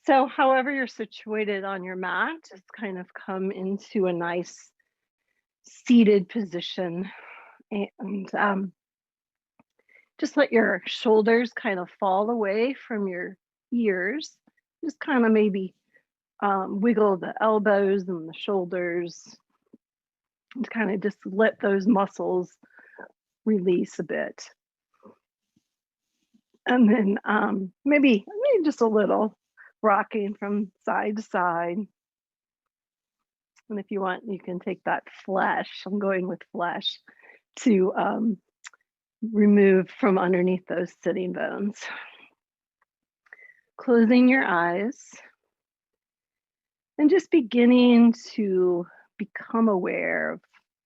So, however you're situated on your mat, just kind of come into a nice seated position and just let your shoulders kind of fall away from your ears. Just kind of maybe wiggle the elbows and the shoulders and kind of just let those muscles release a bit. And then maybe just a little rocking from side to side. And if you want, you can take that flesh. I'm going with flesh to remove from underneath those sitting bones. Closing your eyes and just beginning to become aware of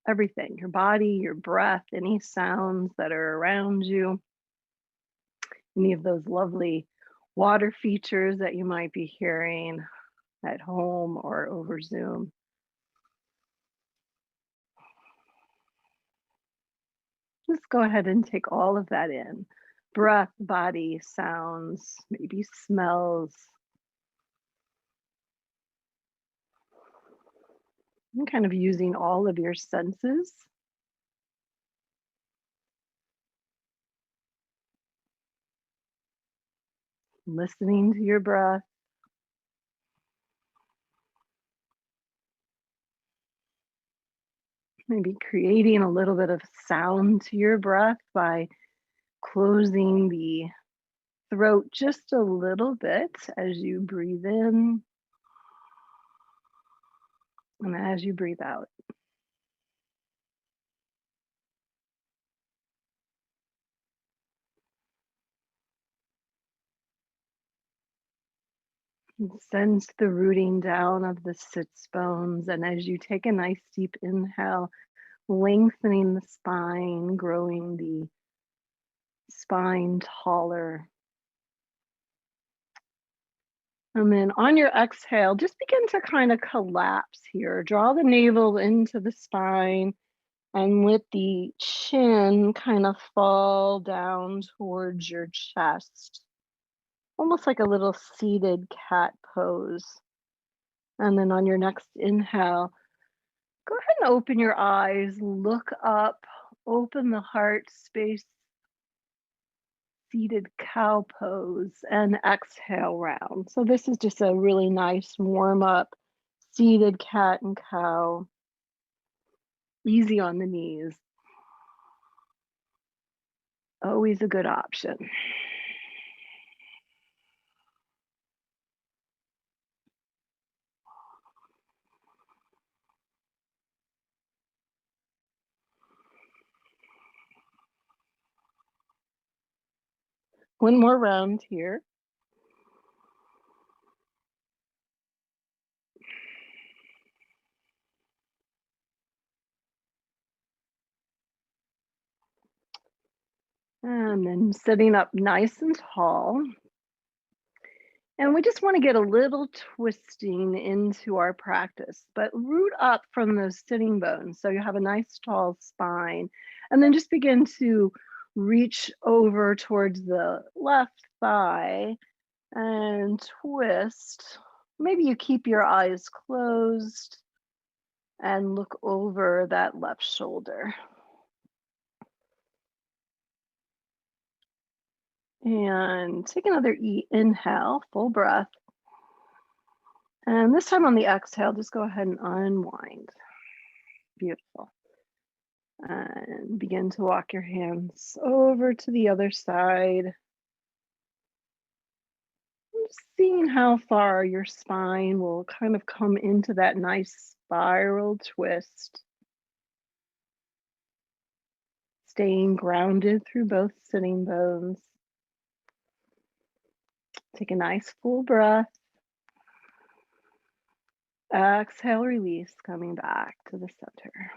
everything, your body, your breath, any sounds that are around you, any of those lovely water features that you might be hearing at home or over Zoom. Just go ahead and take all of that in. Breath, body, sounds, maybe smells. And kind of using all of your senses. Listening to your breath. Maybe creating a little bit of sound to your breath by closing the throat just a little bit as you breathe in and as you breathe out. And sense the rooting down of the sits bones. And as you take a nice deep inhale, lengthening the spine, growing the spine taller. And then on your exhale, just begin to kind of collapse here. Draw the navel into the spine and let the chin kind of fall down towards your chest, almost like a little seated cat pose. And then on your next inhale, go ahead and open your eyes, look up, open the heart space, seated cow pose, and exhale round. So this is just a really nice warm up, seated cat and cow, easy on the knees. Always a good option. One more round here. And then sitting up nice and tall. And we just want to get a little twisting into our practice, but root up from those sitting bones. So you have a nice tall spine. And then just begin to reach over towards the left thigh and twist. Maybe you keep your eyes closed and look over that left shoulder. And take another inhale, full breath. And this time on the exhale, just go ahead and unwind. Beautiful. And begin to walk your hands over to the other side. Just seeing how far your spine will kind of come into that nice spiral twist. Staying grounded through both sitting bones. Take a nice full breath. Exhale, release, coming back to the center.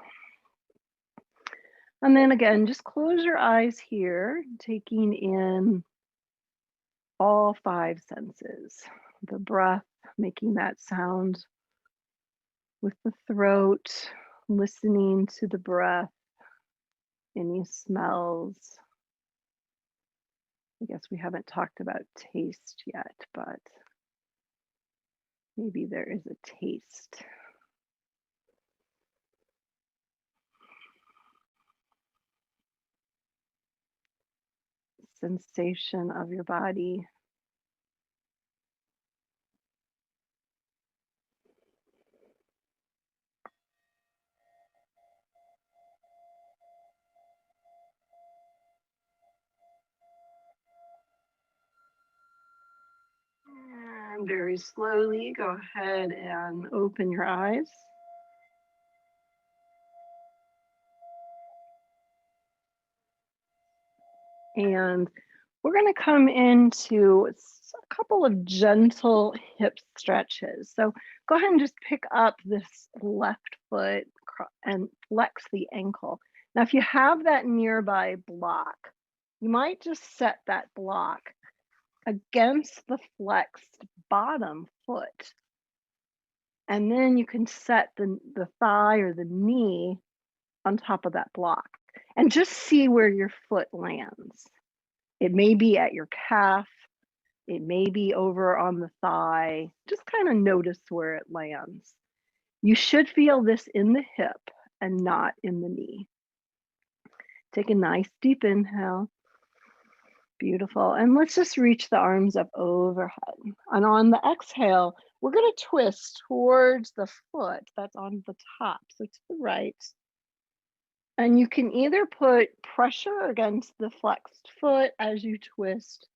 And then again, just close your eyes here, taking in all five senses. The breath, making that sound with the throat, listening to the breath, any smells. I guess we haven't talked about taste yet, but Maybe there is a taste. Sensation of your body. And very slowly go ahead and open your eyes. And we're going to come into a couple of gentle hip stretches. So go ahead and just pick up this left foot and flex the ankle. Now, if you have that nearby block, you might just set that block against the flexed bottom foot. And then you can set the thigh or the knee on top of that block and just see where your foot lands. It may be at your calf, it may be over on the thigh. Just kind of notice where it lands. You should feel this in the hip and not in the knee. Take a nice deep inhale. Beautiful. And let's just reach the arms up overhead. And on the exhale, we're going to twist towards the foot that's on the top, so to the right. And you can either put pressure against the flexed foot as you twist,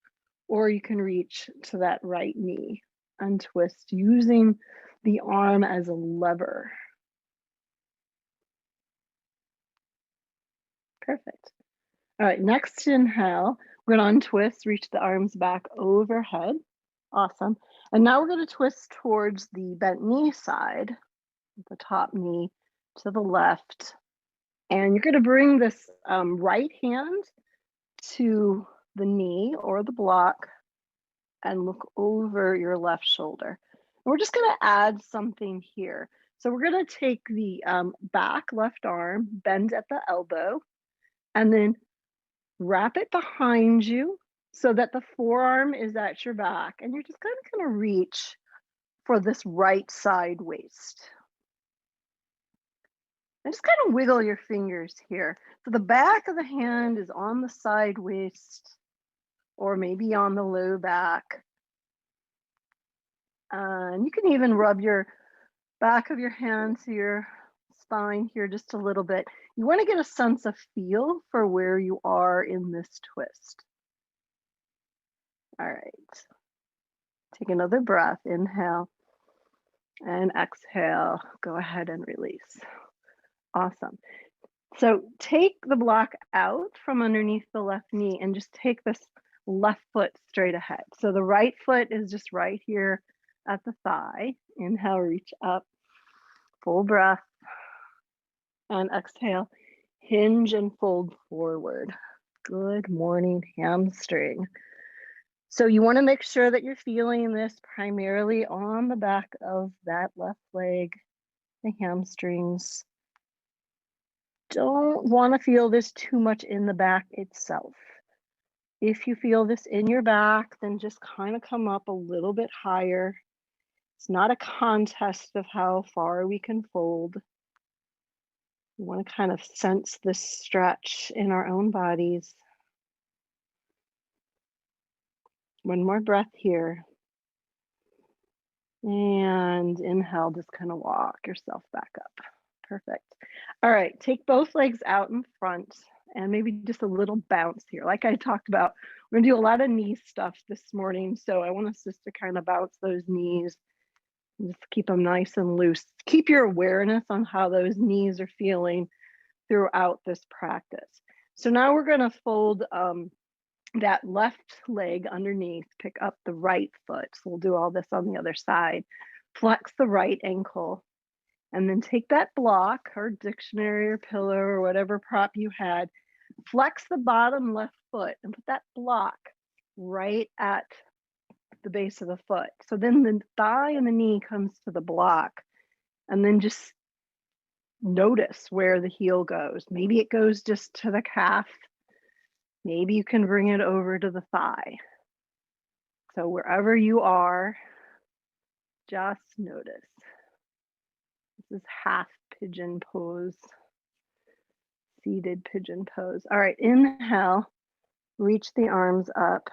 or you can reach to that right knee and twist using the arm as a lever. Perfect. All right, next inhale, we're going to untwist, reach the arms back overhead. Awesome. And now we're going to twist towards the bent knee side, the top knee to the left. And you're going to bring this right hand to the knee or the block and look over your left shoulder. And we're just going to add something here. So we're going to take the back left arm, bend at the elbow, and then wrap it behind you so that the forearm is at your back. And you're just kind of going to reach for this right side waist. And just kind of wiggle your fingers here. So the back of the hand is on the side waist or maybe on the low back. And you can even rub your back of your hand to your spine here just a little bit. You want to get a sense of feel for where you are in this twist. All right. Take another breath. Inhale and exhale. Go ahead and release. Awesome. So take the block out from underneath the left knee and just take this left foot straight ahead. So the right foot is just right here at the thigh. Inhale, reach up, full breath, and exhale, hinge and fold forward. Good morning, hamstring. So you want to make sure that you're feeling this primarily on the back of that left leg, the hamstrings. Don't want to feel this too much in the back itself. If you feel this in your back, then just kind of come up a little bit higher. It's not a contest of how far we can fold. We want to kind of sense this stretch in our own bodies. One more breath here. And inhale, just kind of walk yourself back up. Perfect. All right, take both legs out in front and maybe just a little bounce here. Like I talked about, we're gonna do a lot of knee stuff this morning. So I want us just to kind of bounce those knees. Just keep them nice and loose. Keep your awareness on how those knees are feeling throughout this practice. So now we're gonna fold that left leg underneath, pick up the right foot. So we'll do all this on the other side. Flex the right ankle. And then take that block or dictionary or pillow or whatever prop you had, flex the bottom left foot and put that block right at the base of the foot. So then the thigh and the knee comes to the block, and then just notice where the heel goes. Maybe it goes just to the calf. Maybe you can bring it over to the thigh. So wherever you are, Just notice. This is half pigeon pose, seated pigeon pose. All right, inhale, reach the arms up,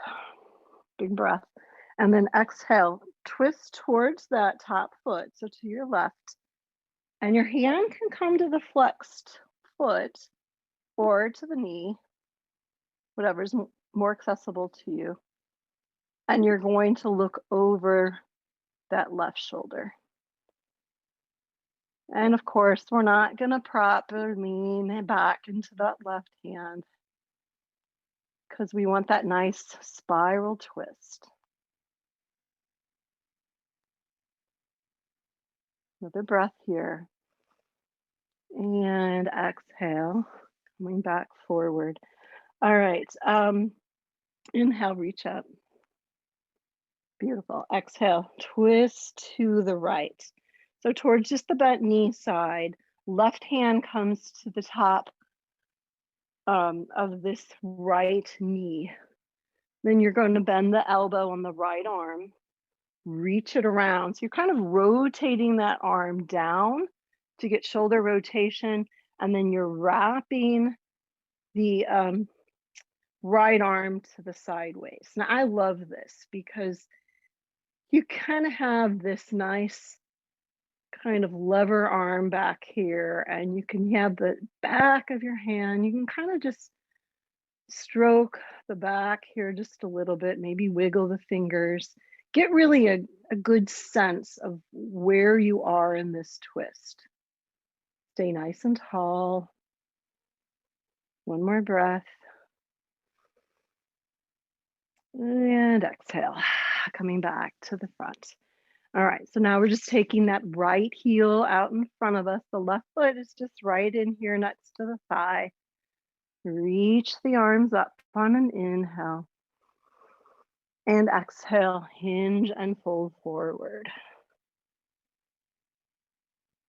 big breath. And then exhale, twist towards that top foot, so to your left. And your hand can come to the flexed foot or to the knee, whatever's more accessible to you. And you're going to look over that left shoulder. And of course, we're not going to prop or lean back into that left hand because we want that nice spiral twist. Another breath here. And exhale, coming back forward. All right. Inhale, reach up. Beautiful. Exhale, twist to the right. So towards just the bent knee side, left hand comes to the top of this right knee. Then you're going to bend the elbow on the right arm, reach it around. So you're kind of rotating that arm down to get shoulder rotation, and then you're wrapping the right arm to the sideways. Now I love this because you kind of have this nice kind of lever arm back here, and you can have the back of your hand. You can kind of just stroke the back here just a little bit, maybe wiggle the fingers. Get really a good sense of where you are in this twist. Stay nice and tall. One more breath. And exhale, coming back to the front. All right, so now we're just taking that right heel out in front of us. The left foot is just right in here next to the thigh. Reach the arms up on an inhale. And exhale, hinge and fold forward.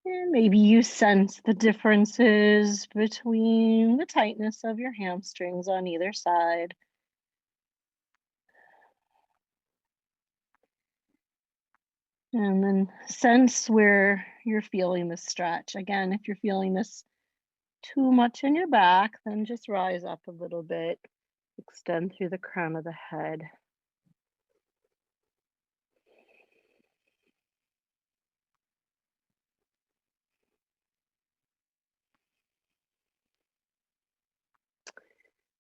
And maybe you sense the differences between the tightness of your hamstrings on either side. And then sense where you're feeling the stretch. Again, if you're feeling this too much in your back, then just rise up a little bit. Extend through the crown of the head.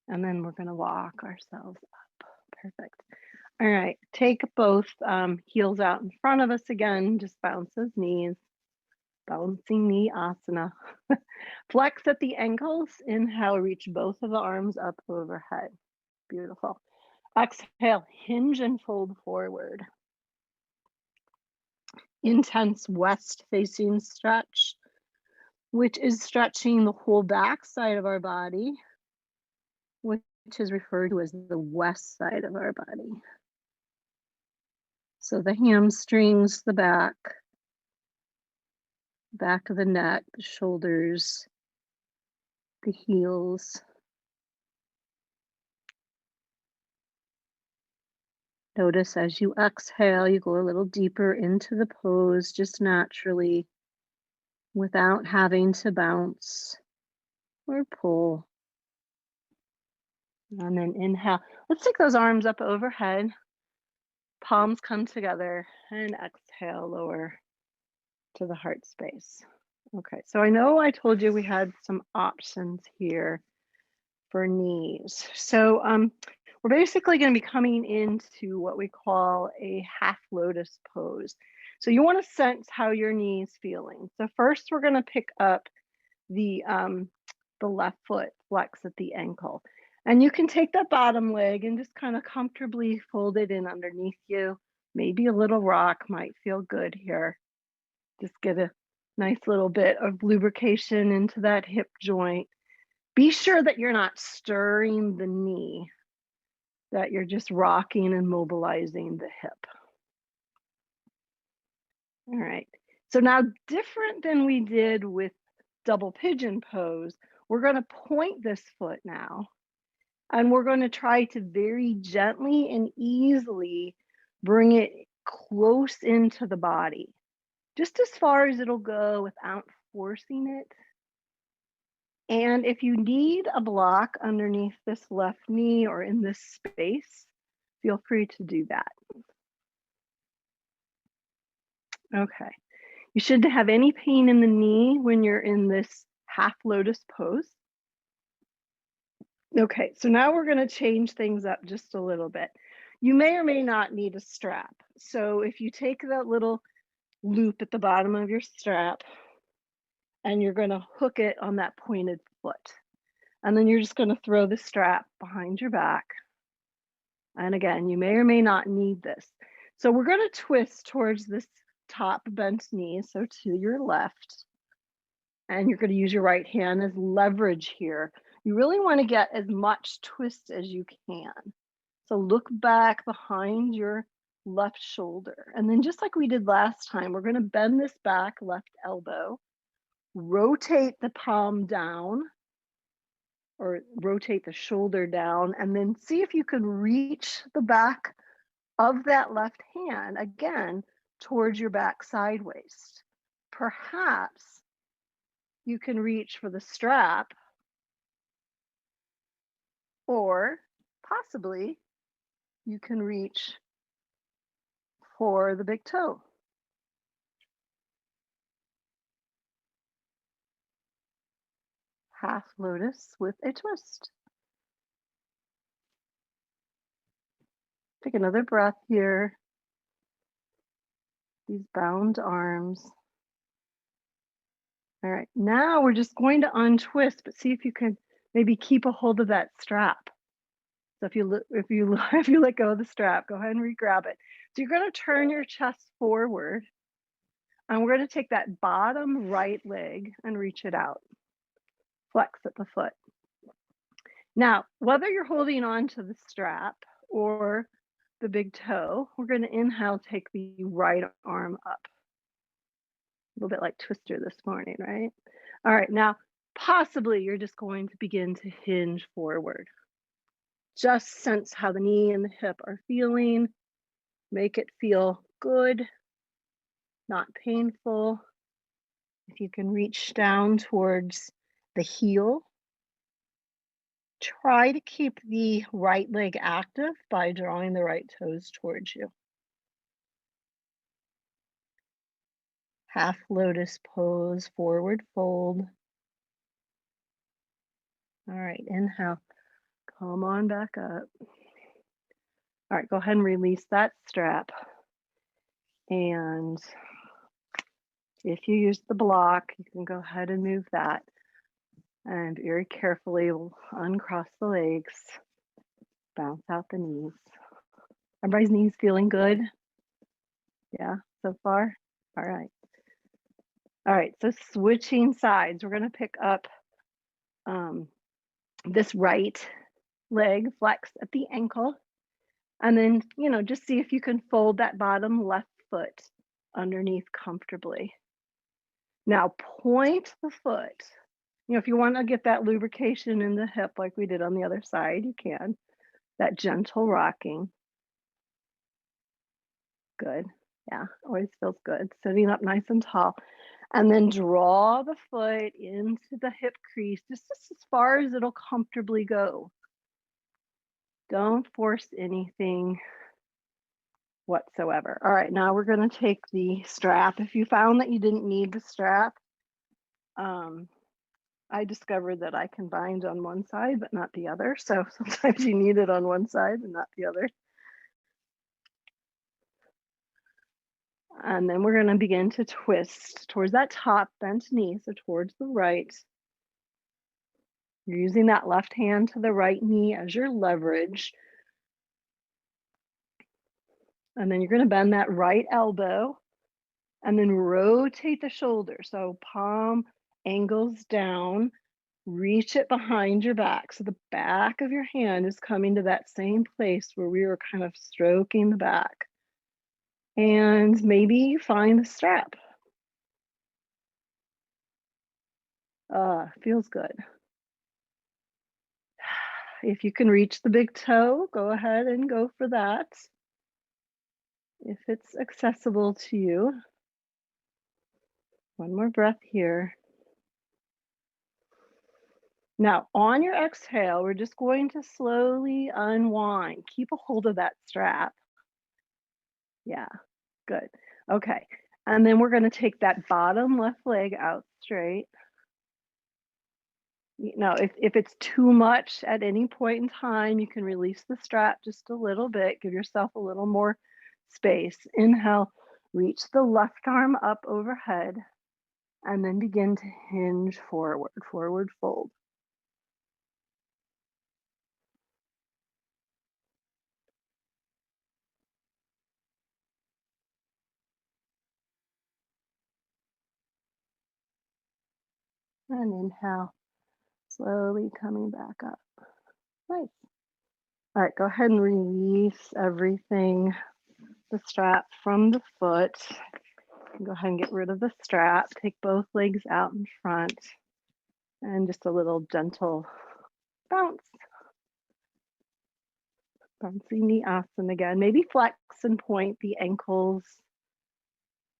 And then we're going to walk ourselves up. Perfect. All right, take both heels out in front of us again. Just bounce those knees. Balancing knee asana. Flex at the ankles. Inhale, reach both of the arms up overhead. Beautiful. Exhale, hinge and fold forward. Intense west facing stretch, which is stretching the whole back side of our body, which is referred to as the west side of our body. So the hamstrings, the back of the neck, the shoulders, the heels. Notice as you exhale, you go a little deeper into the pose, just naturally, without having to bounce or pull. And then inhale. Let's take those arms up overhead. Palms come together, and exhale, lower to the heart space. Okay, so I know I told you we had some options here for knees. So we're basically going to be coming into what we call a half lotus pose. So you want to sense how your knee is feeling. So first we're going to pick up the left foot, flex at the ankle. And you can take that bottom leg and just kind of comfortably fold it in underneath you. Maybe a little rock might feel good here. Just get a nice little bit of lubrication into that hip joint. Be sure that you're not stirring the knee, that you're just rocking and mobilizing the hip. All right. So now, different than we did with double pigeon pose, we're going to point this foot now. And we're going to try to very gently and easily bring it close into the body, just as far as it'll go without forcing it. And if you need a block underneath this left knee or in this space, feel free to do that. Okay. You shouldn't have any pain in the knee when you're in this half lotus pose. Okay, so now we're going to change things up just a little bit. You may or may not need a strap. So if you take that little loop at the bottom of your strap and you're going to hook it on that pointed foot, and then you're just going to throw the strap behind your back. And again, you may or may not need this. So we're going to twist towards this top bent knee, so to your left. And you're going to use your right hand as leverage here. You really want to get as much twist as you can. So look back behind your left shoulder. And then just like we did last time, we're going to bend this back left elbow, rotate the palm down, or rotate the shoulder down, and then see if you can reach the back of that left hand, again, towards your back sideways. Perhaps you can reach for the strap, or possibly you can reach for the big toe. Half lotus with a twist. Take another breath here. These bound arms. All right, now we're just going to untwist, but see if you can maybe keep a hold of that strap. So if you let go of the strap, go ahead and re-grab it. So you're going to turn your chest forward, and we're going to take that bottom right leg and reach it out. Flex at the foot. Now, whether you're holding on to the strap or the big toe, we're going to inhale, take the right arm up. A little bit like Twister this morning, right? All right, now possibly you're just going to begin to hinge forward. Just sense how the knee and the hip are feeling. Make it feel good, not painful. If you can reach down towards the heel, try to keep the right leg active by drawing the right toes towards you. Half lotus pose, forward fold. All right, inhale, come on back up. All right, go ahead and release that strap. And if you use the block, you can go ahead and move that. And very carefully, we'll uncross the legs, bounce out the knees. Everybody's knees feeling good? Yeah, so far? All right. All right, so switching sides, we're going to pick up this right leg, flex at the ankle, and then, just see if you can fold that bottom left foot underneath comfortably. Now point the foot. If you want to get that lubrication in the hip like we did on the other side, you can. That gentle rocking. Good. Yeah, always feels good. Sitting up nice and tall. And then draw the foot into the hip crease, just as far as it'll comfortably go. Don't force anything whatsoever. All right, now we're going to take the strap. If you found that you didn't need the strap, I discovered that I can bind on one side, but not the other. So sometimes you need it on one side and not the other. And then we're going to begin to twist towards that top bent knee, so towards the right. You're using that left hand to the right knee as your leverage. And then you're going to bend that right elbow and then rotate the shoulder. So palm angles down, reach it behind your back. So the back of your hand is coming to that same place where we were kind of stroking the back. And maybe you find the strap. Feels good. If you can reach the big toe, go ahead and go for that. if it's accessible to you. One more breath here. Now, on your exhale, we're just going to slowly unwind. Keep a hold of that strap. Yeah, good. Okay. And then we're going to take that bottom left leg out straight. Now, if it's too much at any point in time, you can release the strap just a little bit. Give yourself a little more space. Inhale, reach the left arm up overhead, and then begin to hinge forward, forward fold. And inhale, slowly coming back up. Nice. All right, go ahead and release everything, the strap from the foot. Go ahead and get rid of the strap. Take both legs out in front and just a little gentle bounce. Bouncing the asana again. Maybe flex and point the ankles.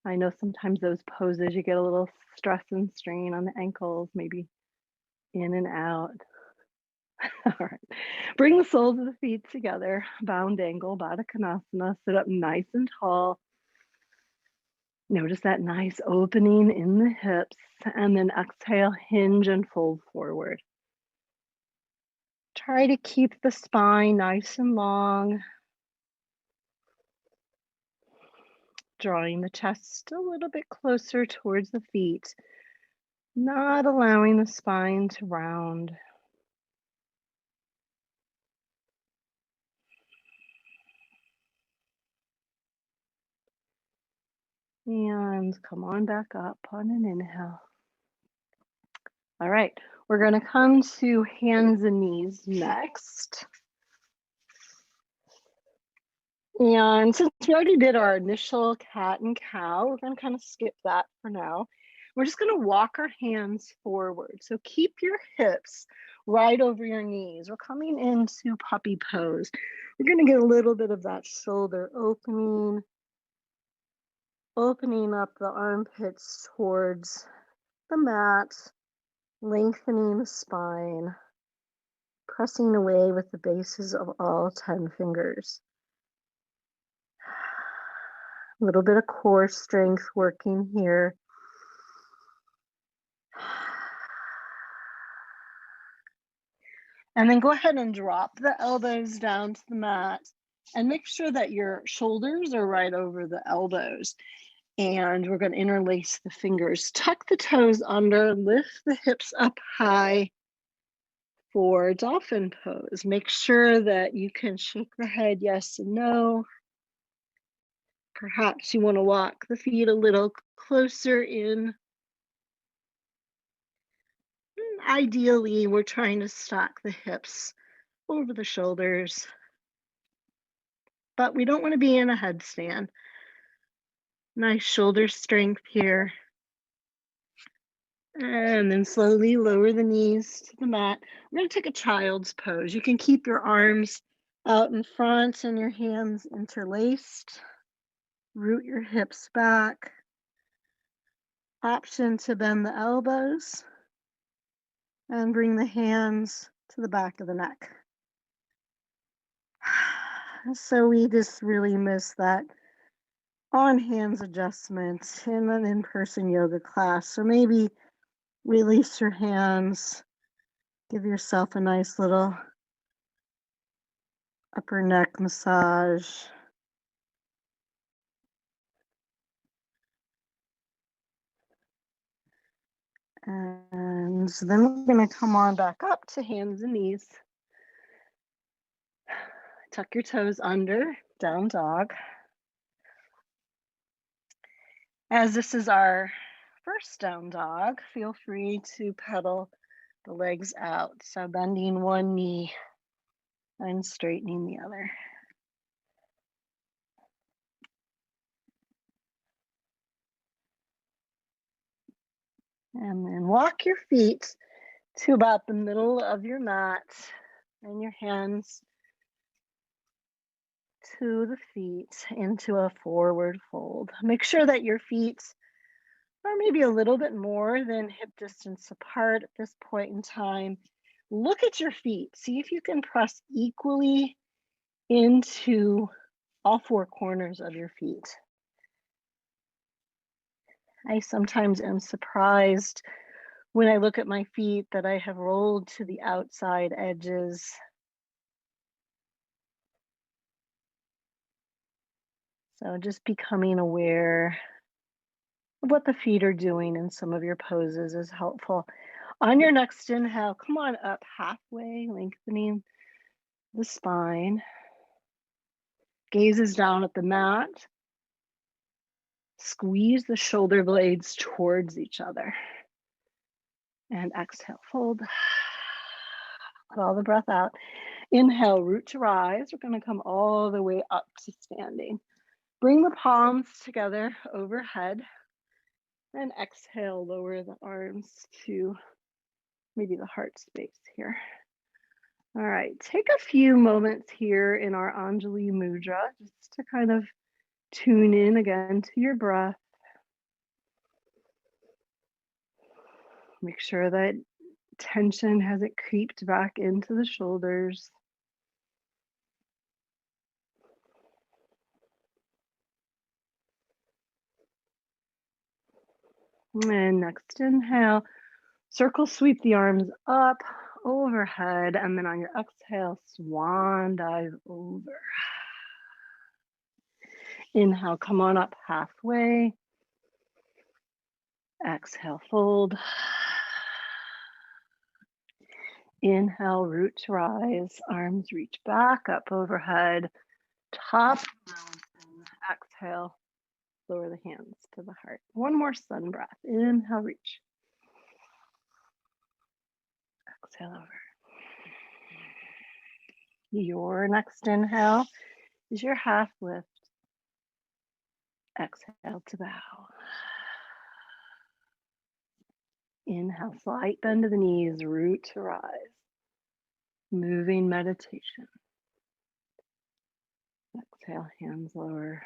I know sometimes those poses you get a little stress and strain on the ankles, maybe in and out. All right. Bring the soles of the feet together. Bound angle, baddha. Sit up nice and tall. Notice that nice opening in the hips. And then exhale, hinge and fold forward. Try to keep the spine nice and long. Drawing the chest a little bit closer towards the feet. Not allowing the spine to round. And come on back up on an inhale. All right, we're going to come to hands and knees next. And since we already did our initial cat and cow, we're going to kind of skip that for now. We're just going to walk our hands forward. So keep your hips right over your knees. We're coming into puppy pose. We're going to get a little bit of that shoulder opening up the armpits towards the mat, lengthening the spine, pressing away with the bases of all 10 fingers. A little bit of core strength working here. And then go ahead and drop the elbows down to the mat and make sure that your shoulders are right over the elbows. And we're going to interlace the fingers. Tuck the toes under, lift the hips up high for dolphin pose. Make sure that you can shake the head yes and no. Perhaps you want to walk the feet a little closer in. Ideally, we're trying to stack the hips over the shoulders, but we don't want to be in a headstand. Nice shoulder strength here. And then slowly lower the knees to the mat. We're going to take a child's pose. You can keep your arms out in front and your hands interlaced. Root your hips back. Option to bend the elbows and bring the hands to the back of the neck. So we just really miss that on hands adjustment in an in-person yoga class. So maybe release your hands, give yourself a nice little upper neck massage. And then we're going to come on back up to hands and knees. Tuck your toes under, down dog. As this is our first down dog, feel free to pedal the legs out. So bending one knee and straightening the other. And then walk your feet to about the middle of your mat and your hands to the feet into a forward fold. Make sure that your feet are maybe a little bit more than hip distance apart at this point in time. Look at your feet. See if you can press equally into all four corners of your feet. I sometimes am surprised when I look at my feet that I have rolled to the outside edges. So just becoming aware of what the feet are doing in some of your poses is helpful. On your next inhale, come on up halfway, lengthening the spine. Gazes down at the mat. Squeeze the shoulder blades towards each other. And exhale, fold. Let all the breath out. Inhale, root to rise. We're going to come all the way up to standing. Bring the palms together overhead. And exhale, lower the arms to maybe the heart space here. All right, take a few moments here in our Anjali Mudra just to kind of tune in again to your breath. Make sure that tension hasn't creeped back into the shoulders. And next inhale, circle sweep the arms up overhead, and then on your exhale, swan dive over. Inhale, come on up halfway. Exhale, fold. Inhale, root to rise. Arms reach back up overhead. Top of the mountain. Exhale, lower the hands to the heart. One more sun breath. Inhale, reach. Exhale over. Your next inhale is your half lift. Exhale to bow. Inhale, slight bend of the knees, root to rise. Moving meditation. Exhale, hands lower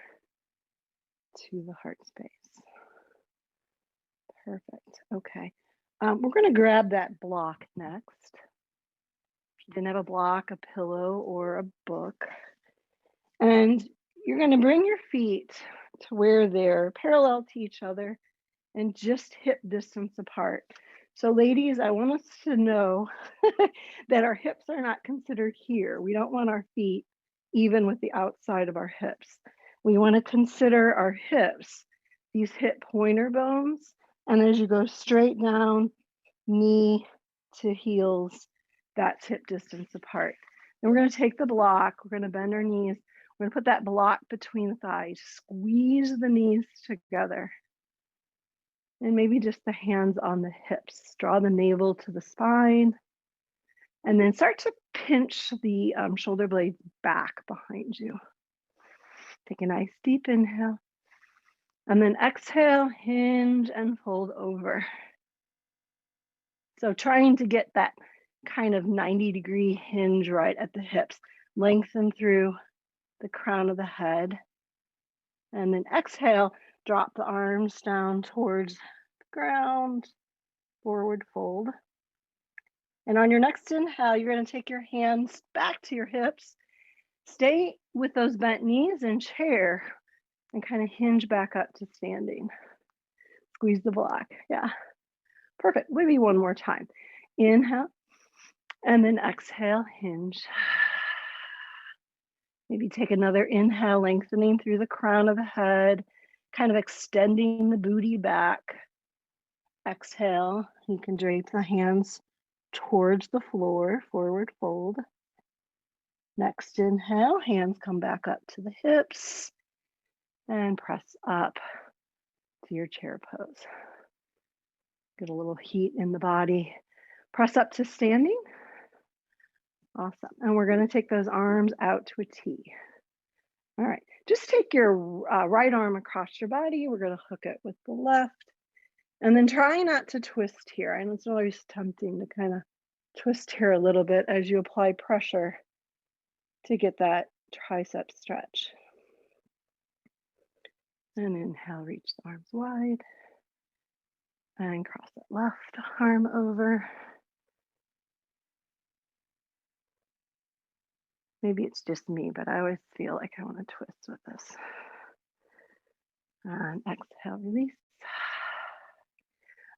to the heart space. Perfect. Okay. We're going to grab that block next. If you didn't have a block, a pillow, or a book. And you're going to bring your feet to where they're parallel to each other and just hip distance apart. So ladies, I want us to know that our hips are not considered here. We don't want our feet even with the outside of our hips. We want to consider our hips, these hip pointer bones. And as you go straight down, knee to heels, that's hip distance apart. And we're going to take the block, we're going to bend our knees, we're going to put that block between the thighs, squeeze the knees together. And maybe just the hands on the hips. Draw the navel to the spine. And then start to pinch the shoulder blades back behind you. Take a nice deep inhale. And then exhale, hinge and fold over. So trying to get that kind of 90-degree hinge right at the hips. Lengthen through the crown of the head. And then exhale, drop the arms down towards the ground, forward fold. And on your next inhale, you're going to take your hands back to your hips. Stay with those bent knees in chair and kind of hinge back up to standing. Squeeze the block. Yeah. Perfect. Maybe one more time. Inhale. And then exhale, hinge. Maybe take another inhale, lengthening through the crown of the head, kind of extending the booty back. Exhale. You can drape the hands towards the floor, forward fold. Next inhale, hands come back up to the hips and press up to your chair pose. Get a little heat in the body. Press up to standing. Awesome. And we're going to take those arms out to a T. All right. Just take your right arm across your body. We're going to hook it with the left. And then try not to twist here. I know it's always tempting to kind of twist here a little bit as you apply pressure to get that tricep stretch. And inhale, reach the arms wide. And cross that left arm over. Maybe it's just me, but I always feel like I want to twist with this. And exhale, release.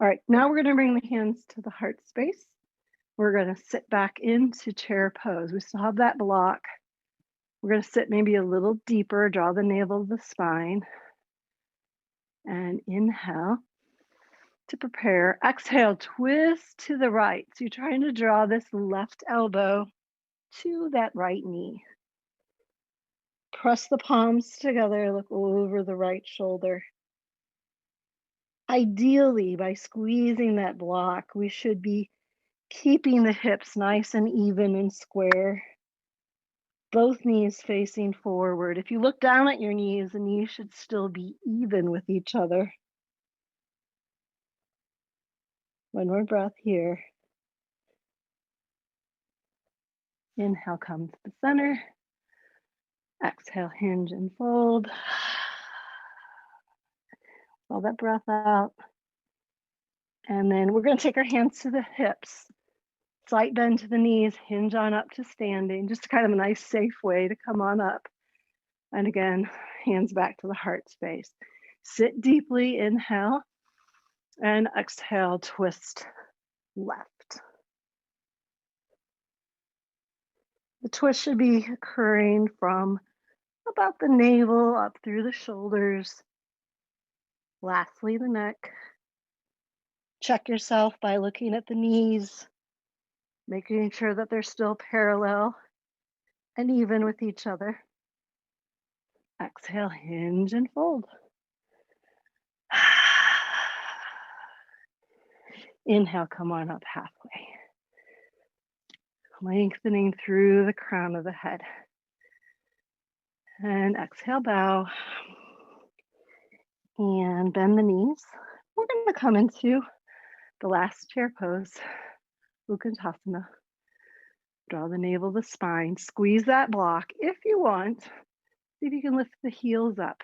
All right, now we're going to bring the hands to the heart space. We're going to sit back into chair pose. We still have that block. We're going to sit maybe a little deeper, draw the navel of the spine. And inhale to prepare. Exhale, twist to the right. So you're trying to draw this left elbow to that right knee. Press the palms together, look over the right shoulder. Ideally, by squeezing that block, we should be keeping the hips nice and even and square. Both knees facing forward. If you look down at your knees, the knees should still be even with each other. One more breath here. Inhale, come to the center. Exhale, hinge and fold. All that breath out. And then we're going to take our hands to the hips. Slight bend to the knees, hinge on up to standing. Just kind of a nice, safe way to come on up. And again, hands back to the heart space. Sit deeply, inhale. And exhale, twist left. The twist should be occurring from about the navel up through the shoulders. Lastly, the neck. Check yourself by looking at the knees, making sure that they're still parallel and even with each other. Exhale, hinge and fold. Inhale, come on up halfway. Lengthening through the crown of the head. And exhale, bow. And bend the knees. We're going to come into the last chair pose, Uttanasana. Draw the navel of the spine. Squeeze that block if you want. See if you can lift the heels up.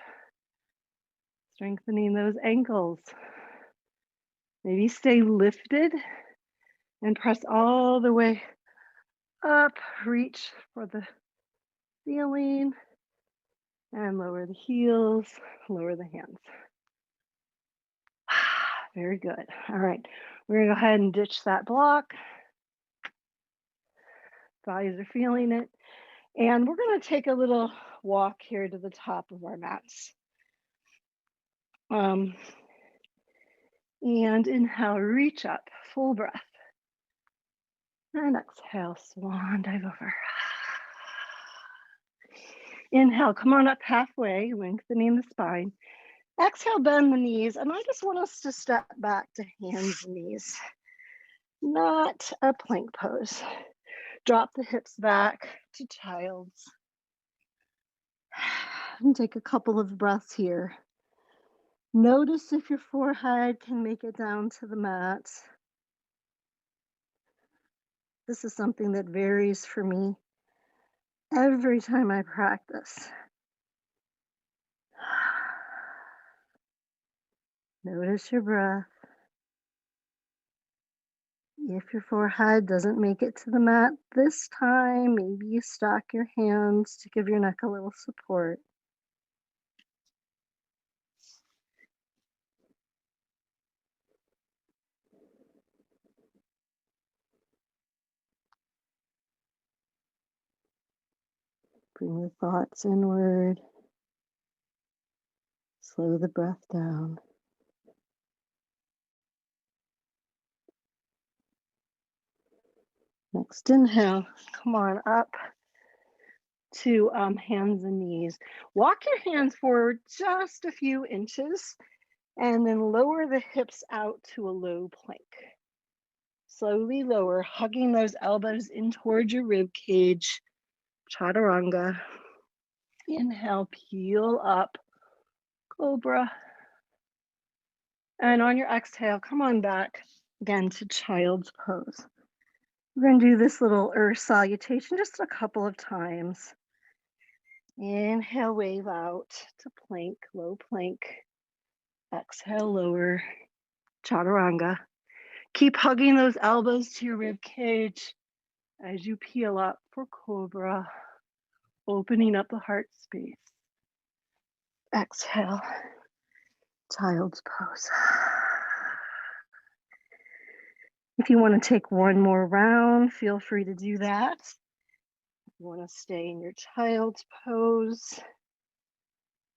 Strengthening those ankles. Maybe stay lifted and press all the way up. Reach for the ceiling and lower the heels, lower the hands. Very good. All right, we're gonna go ahead and ditch that block. Thighs are feeling it. And we're gonna take a little walk here to the top of our mats. And inhale, reach up, full breath. And exhale, swan dive over. Inhale, come on up halfway, lengthening the spine. Exhale, bend the knees. And I just want us to step back to hands and knees, not a plank pose. Drop the hips back to child's. And take a couple of breaths here. Notice if your forehead can make it down to the mat. This is something that varies for me every time I practice. Notice your breath. If your forehead doesn't make it to the mat this time, maybe you stack your hands to give your neck a little support. Bring your thoughts inward. Slow the breath down. Next inhale, come on up to hands and knees. Walk your hands forward just a few inches and then lower the hips out to a low plank. Slowly lower, hugging those elbows in towards your rib cage. Chaturanga. Inhale, peel up, cobra. And on your exhale, come on back again to child's pose. We're going to do this little earth salutation just a couple of times. Inhale, wave out to plank, low plank. Exhale, lower, chaturanga. Keep hugging those elbows to your rib cage as you peel up for cobra, opening up the heart space. Exhale, child's pose. If you want to take one more round, feel free to do that. If you want to stay in your child's pose,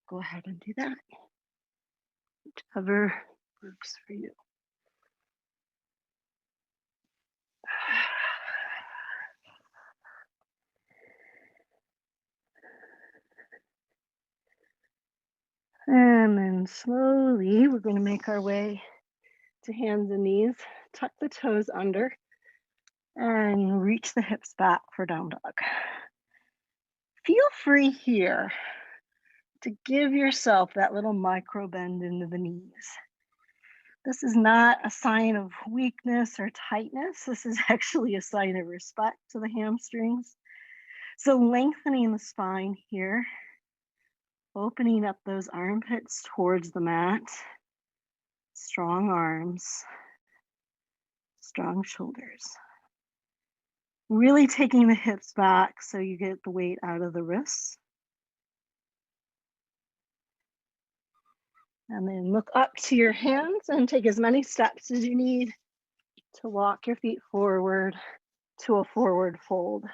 go ahead and do that. Whichever works for you. And then slowly, we're going to make our way to hands and knees. Tuck the toes under and reach the hips back for down dog. Feel free here to give yourself that little micro bend into the knees. This is not a sign of weakness or tightness. This is actually a sign of respect to the hamstrings. So lengthening the spine here, opening up those armpits towards the mat, strong arms, strong shoulders. Really taking the hips back so you get the weight out of the wrists. And then look up to your hands and take as many steps as you need to walk your feet forward to a forward fold.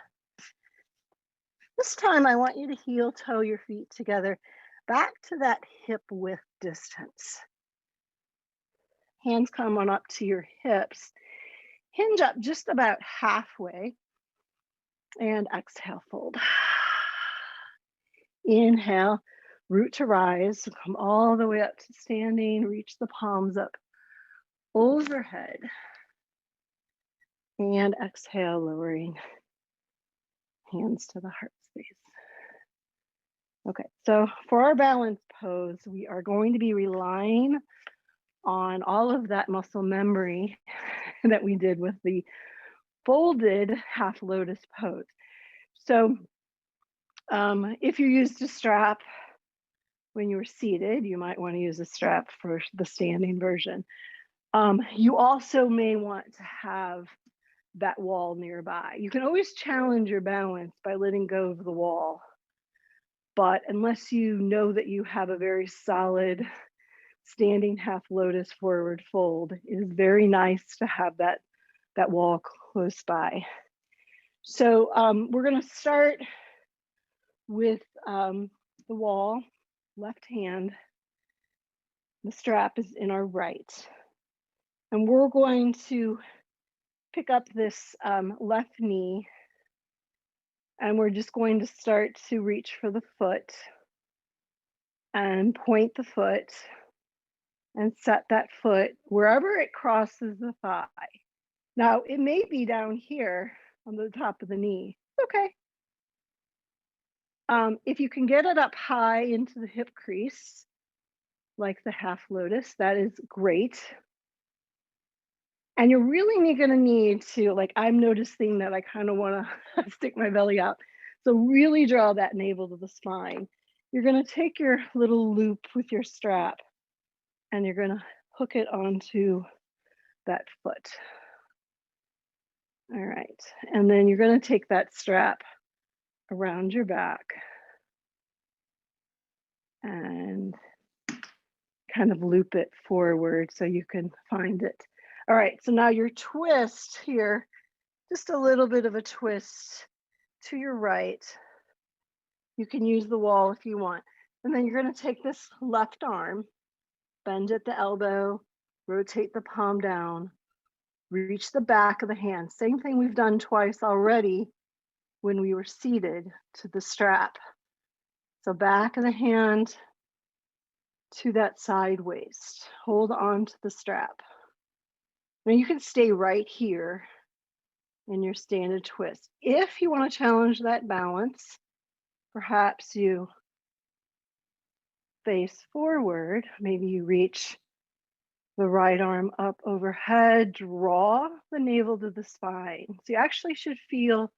This time I want you to heel toe your feet together back to that hip width distance. Hands come on up to your hips. Hinge up just about halfway and exhale, fold. Inhale, root to rise, come all the way up to standing, reach the palms up overhead. And exhale, lowering hands to the heart space. Okay, so for our balance pose, we are going to be relying on all of that muscle memory that we did with the folded half lotus pose. So if you used a strap when you were seated, you might want to use a strap for the standing version. You also may want to have that wall nearby. You can always challenge your balance by letting go of the wall. But unless you know that you have a very solid standing half lotus forward fold, it is very nice to have that wall close by. So we're going to start with the wall, left hand. The strap is in our right. And we're going to pick up this left knee, and we're just going to start to reach for the foot and point the foot and set that foot wherever it crosses the thigh. Now, it may be down here on the top of the knee. Okay. If you can get it up high into the hip crease, like the half lotus, that is great. And you're really going to need to, like, I'm noticing that I kind of want to stick my belly out. So really draw that navel to the spine. You're going to take your little loop with your strap and you're going to hook it onto that foot. All right. And then you're going to take that strap around your back and kind of loop it forward so you can find it. All right, so now your twist here, just a little bit of a twist to your right. You can use the wall if you want. And then you're going to take this left arm, bend at the elbow, rotate the palm down, reach the back of the hand. Same thing we've done twice already when we were seated to the strap. So back of the hand to that side waist. Hold on to the strap. Now you can stay right here in your standard twist. If you want to challenge that balance, perhaps you face forward. Maybe you reach the right arm up overhead, draw the navel to the spine. So you actually should feel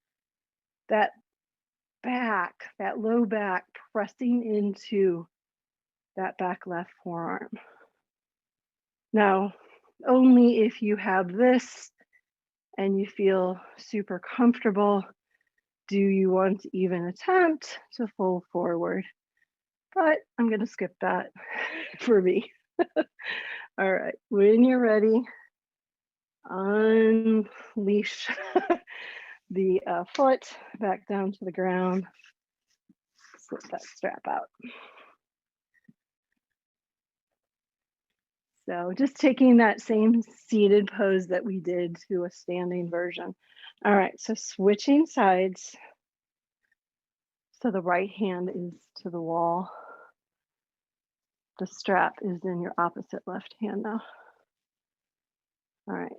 that back, that low back, pressing into that back left forearm. Now, only if you have this and you feel super comfortable do you want to even attempt to fold forward. But I'm going to skip that for me. All right, when you're ready, unleash the foot back down to the ground. Slip that strap out. So just taking that same seated pose that we did to a standing version. All right, so switching sides. So the right hand is to the wall. The strap is in your opposite left hand now. All right,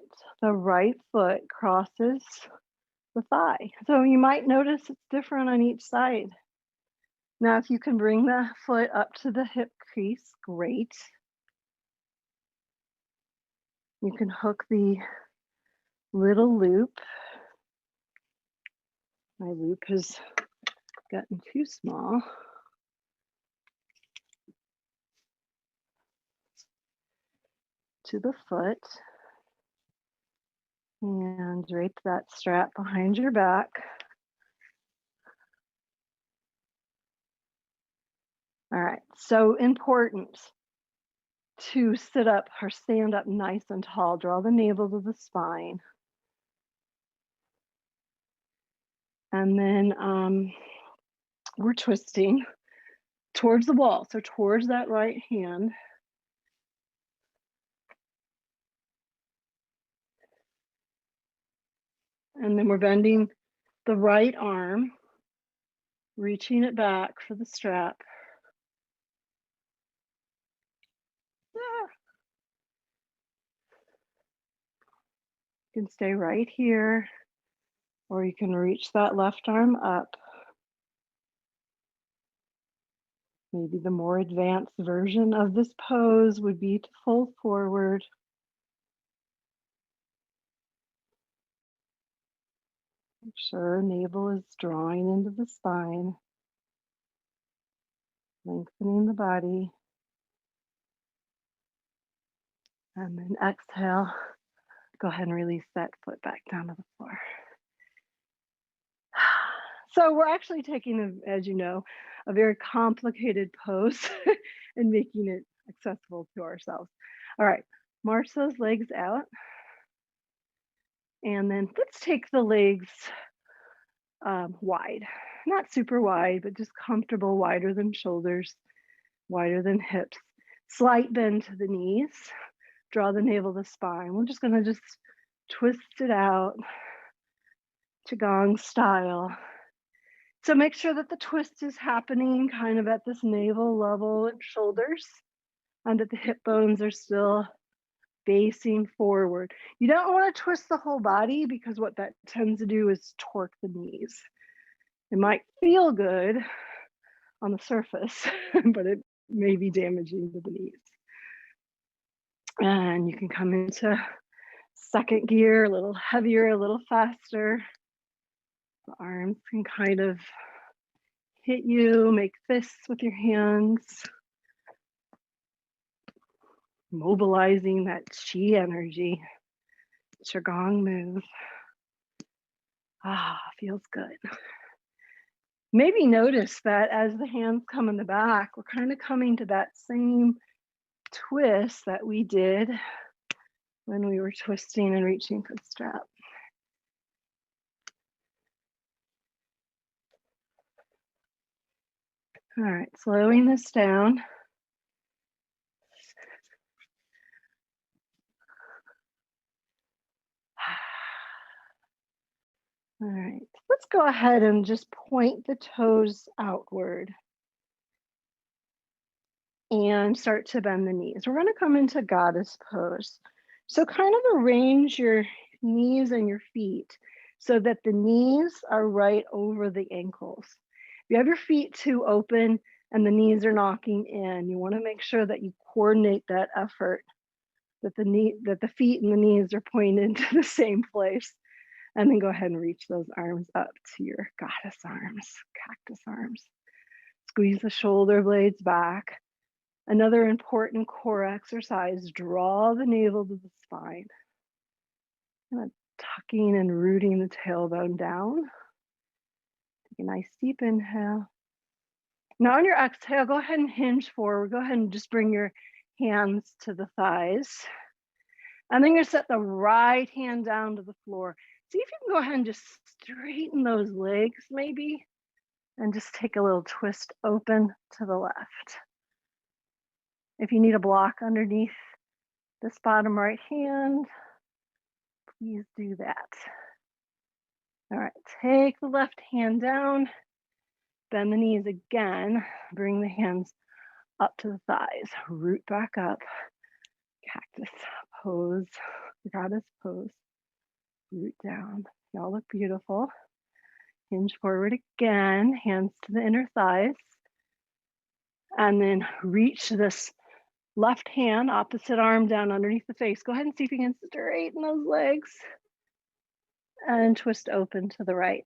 the right foot crosses the thigh. So you might notice it's different on each side. Now, if you can bring the foot up to the hip crease, great. You can hook the little loop. My loop has gotten too small. To the foot. And drape that strap behind your back. All right, so important to sit up or stand up nice and tall. Draw the navel to the spine. And then we're twisting towards the wall, so towards that right hand. And then we're bending the right arm, reaching it back for the strap. You can stay right here, or you can reach that left arm up. Maybe the more advanced version of this pose would be to fold forward. Make sure navel is drawing into the spine, lengthening the body. And then exhale, go ahead and release that foot back down to the floor. So we're actually taking, as you know, a very complicated pose and making it accessible to ourselves. All right, march those legs out. And then let's take the legs wide. Not super wide, but just comfortable, wider than shoulders, wider than hips. Slight bend to the knees. Draw the navel to the spine. We're just going to just twist it out, Qigong style. So make sure that the twist is happening kind of at this navel level and shoulders, and that the hip bones are still facing forward. You don't want to twist the whole body because what that tends to do is torque the knees. It might feel good on the surface, but it may be damaging to the knees. And you can come into second gear, a little heavier, a little faster. The arms can kind of hit you, make fists with your hands, mobilizing that chi energy. Qigong move. Feels good. Maybe notice that as the hands come in the back, we're kind of coming to that same twist that we did when we were twisting and reaching for the strap. All right, slowing this down. All right, let's go ahead and just point the toes outward and start to bend the knees. We're going to come into goddess pose. So kind of arrange your knees and your feet so that the knees are right over the ankles. If you have your feet too open and the knees are knocking in, you want to make sure that you coordinate that effort, that the feet and the knees are pointed to the same place. And then go ahead and reach those arms up to your goddess arms, cactus arms. Squeeze the shoulder blades back. Another important core exercise, draw the navel to the spine. Kind of tucking and rooting the tailbone down. Take a nice deep inhale. Now on your exhale, go ahead and hinge forward. Go ahead and just bring your hands to the thighs. And then you're gonna set the right hand down to the floor. See if you can go ahead and just straighten those legs maybe, and just take a little twist open to the left. If you need a block underneath this bottom right hand, please do that. All right, take the left hand down, bend the knees again, bring the hands up to the thighs, root back up, cactus pose, goddess pose, root down. Y'all look beautiful. Hinge forward again, hands to the inner thighs. And then reach this left hand, opposite arm down underneath the face. Go ahead and see if you can straighten those legs. And twist open to the right.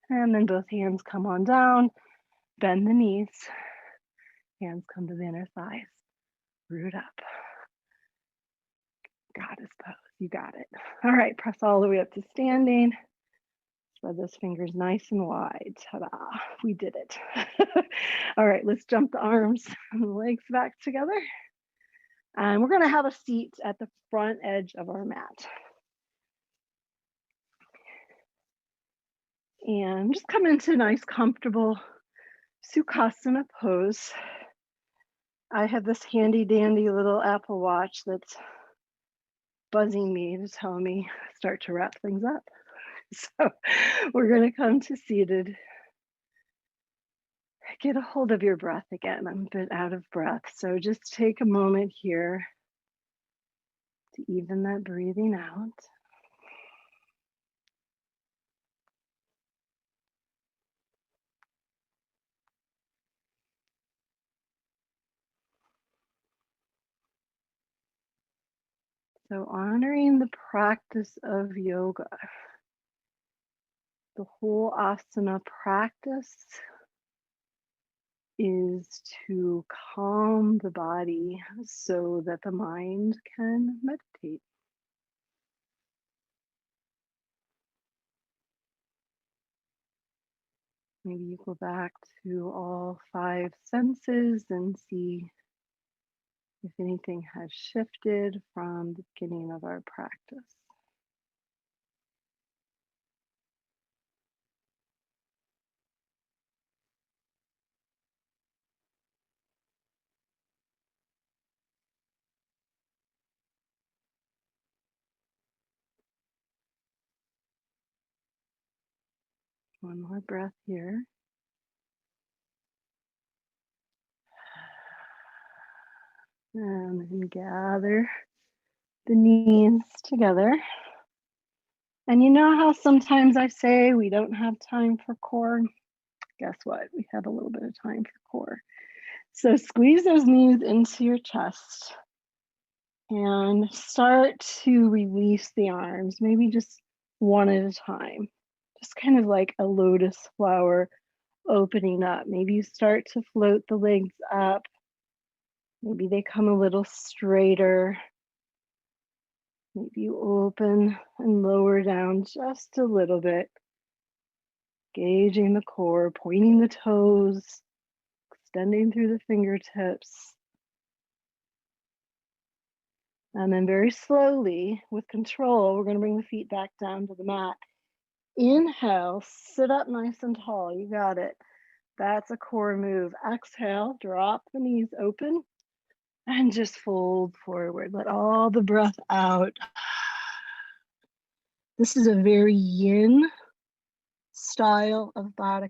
And then both hands come on down, bend the knees. Hands come to the inner thighs, root up. Goddess pose, you got it. All right, press all the way up to standing. Spread those fingers nice and wide. Ta-da, we did it. All right, let's jump the arms and the legs back together. And we're gonna have a seat at the front edge of our mat. And just come into a nice, comfortable Sukhasana pose. I have this handy dandy little Apple Watch that's buzzing me to tell me start to wrap things up. So we're going to come to seated. Get a hold of your breath again. I'm a bit out of breath. So just take a moment here to even that breathing out. So honoring the practice of yoga, the whole asana practice is to calm the body so that the mind can meditate. Maybe you go back to all 5 senses and see if anything has shifted from the beginning of our practice. One more breath here. And then gather the knees together. And you know how sometimes I say we don't have time for core? Guess what? We have a little bit of time for core. So squeeze those knees into your chest and start to release the arms, maybe just one at a time. Just kind of like a lotus flower opening up. Maybe you start to float the legs up. Maybe they come a little straighter. Maybe you open and lower down just a little bit. Gauging the core, pointing the toes, extending through the fingertips. And then very slowly, with control, we're going to bring the feet back down to the mat. Inhale, sit up nice and tall. You got it. That's a core move. Exhale, drop the knees open and just fold forward. Let all the breath out. This is a very yin style of baddha.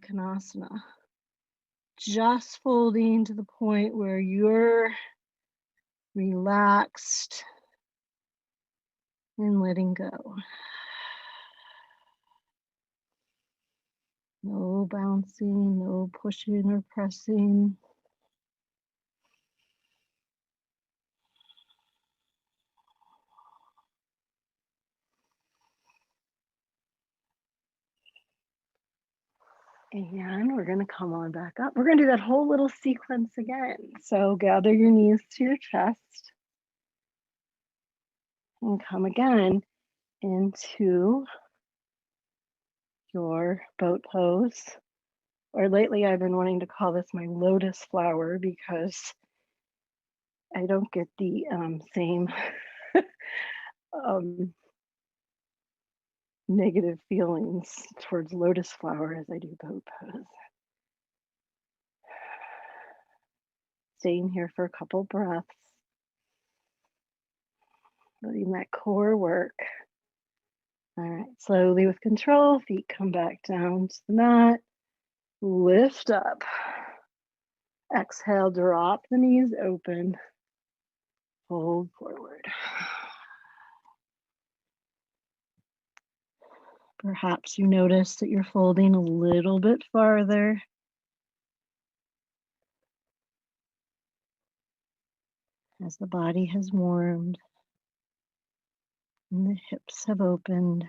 Just folding to the point where you're relaxed and letting go. No bouncing, no pushing or pressing. And we're going to come on back up. We're going to do that whole little sequence again. So gather your knees to your chest and come again into your boat pose. Or lately I've been wanting to call this my lotus flower because I don't get the same negative feelings towards lotus flower as I do boat pose. Staying here for a couple breaths, letting that core work. All right, slowly with control, feet come back down to the mat, lift up. Exhale, drop the knees open, fold forward. Perhaps you notice that you're folding a little bit farther. As the body has warmed and the hips have opened.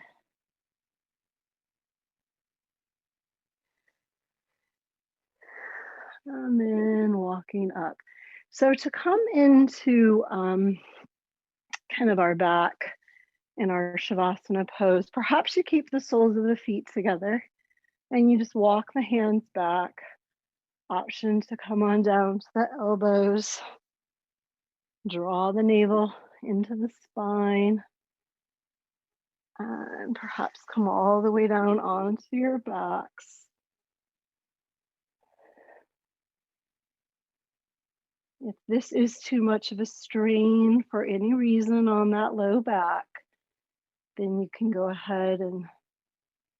And then walking up. So to come into kind of our back in our Shavasana pose, perhaps you keep the soles of the feet together and you just walk the hands back. Option to come on down to the elbows. Draw the navel into the spine. And perhaps come all the way down onto your backs. If this is too much of a strain for any reason on that low back, then you can go ahead and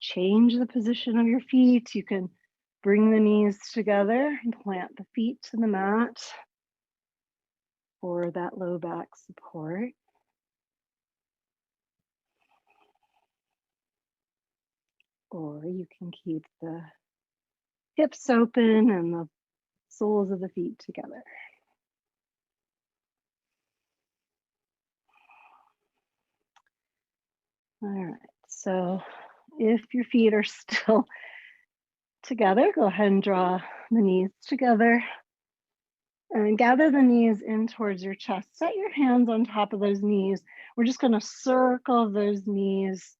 change the position of your feet. You can bring the knees together and plant the feet to the mat for that low back support. Or you can keep the hips open and the soles of the feet together. All right, so if your feet are still together, go ahead and draw the knees together and gather the knees in towards your chest. Set your hands on top of those knees. We're just going to circle those knees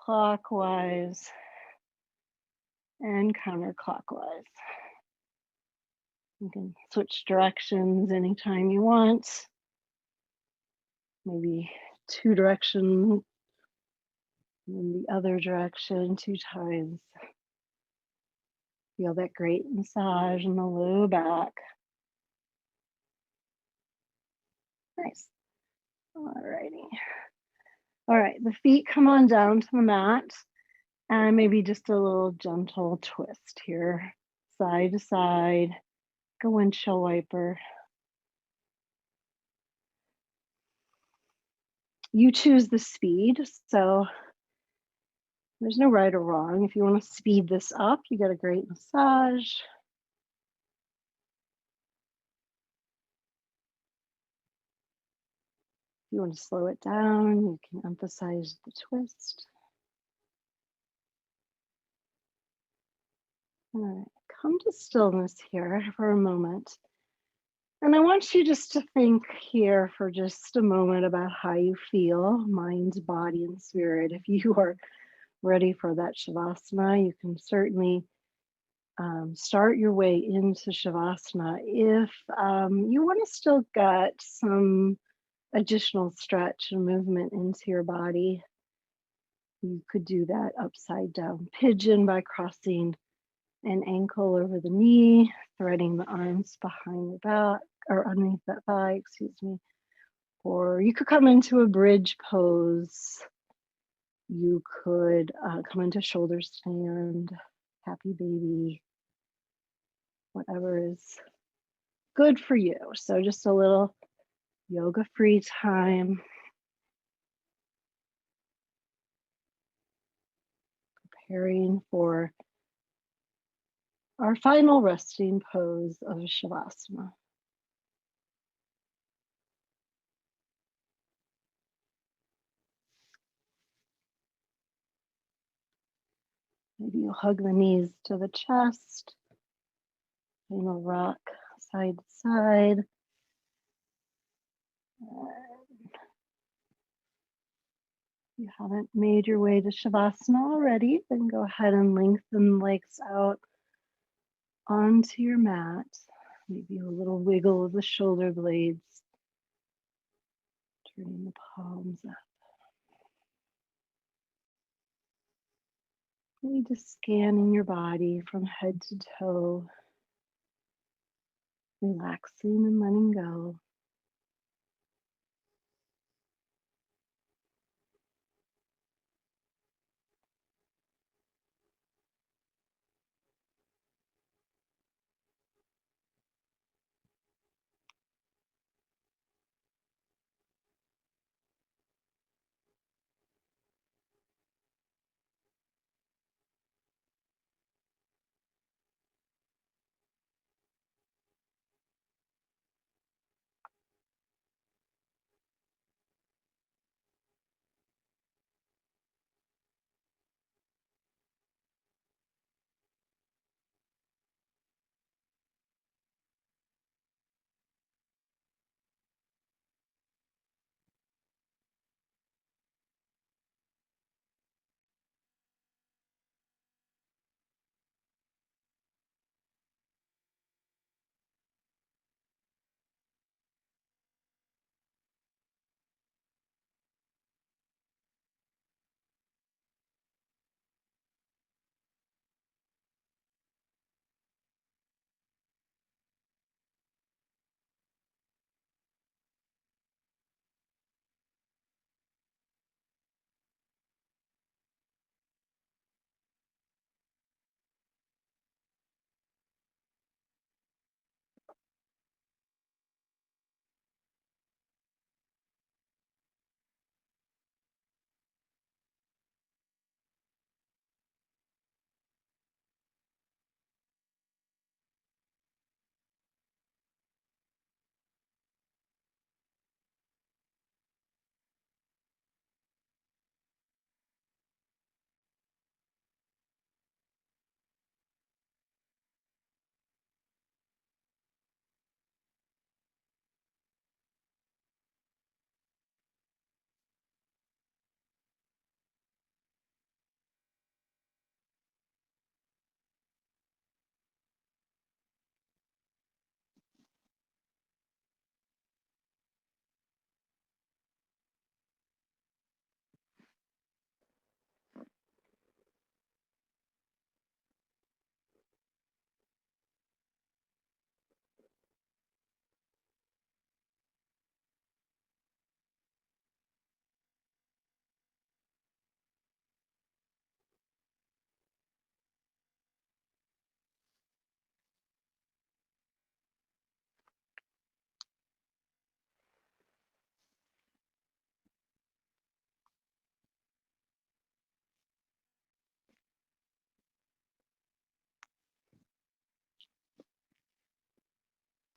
clockwise and counterclockwise. You can switch directions anytime you want. Maybe two directions in the other direction 2 times. Feel that great massage in the low back. Nice. Alrighty. All right, the feet come on down to the mat and maybe just a little gentle twist here, side to side, like a windshield wiper. You choose the speed, so there's no right or wrong. If you want to speed this up, you get a great massage. If you want to slow it down, you can emphasize the twist. All right, come to stillness here for a moment. And I want you just to think here for just a moment about how you feel, mind, body, and spirit. If you are ready for that Shavasana, you can certainly start your way into Shavasana. If you want to still get some additional stretch and movement into your body, you could do that upside down pigeon by crossing an ankle over the knee, threading the arms behind the back or underneath that thigh, excuse me. Or you could come into a bridge pose. You could come into shoulder stand, happy baby, whatever is good for you. So just a little yoga free time. Preparing for our final resting pose of Shavasana. Maybe you hug the knees to the chest and you'll rock side to side. If you haven't made your way to Shavasana already, then go ahead and lengthen the legs out onto your mat. Maybe a little wiggle of the shoulder blades, turning the palms up. Maybe just scanning your body from head to toe, relaxing and letting go.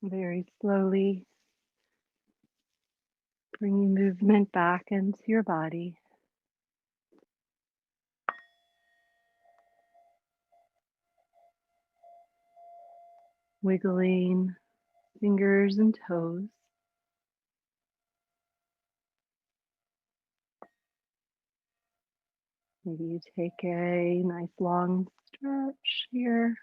Very slowly bringing movement back into your body. Wiggling fingers and toes. Maybe you take a nice long stretch here.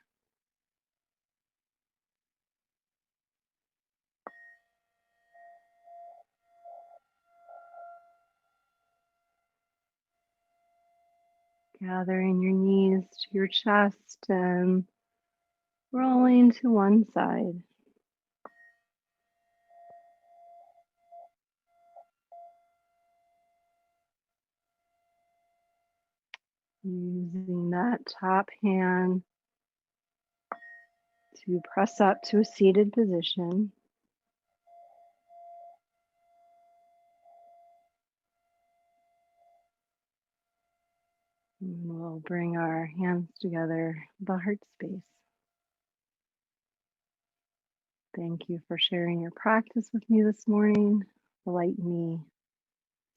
Gathering your knees to your chest and rolling to one side. Using that top hand to press up to a seated position. And we'll bring our hands together, the heart space. Thank you for sharing your practice with me this morning. The light in me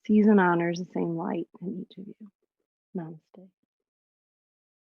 sees and honors the same light in each of you. Namaste.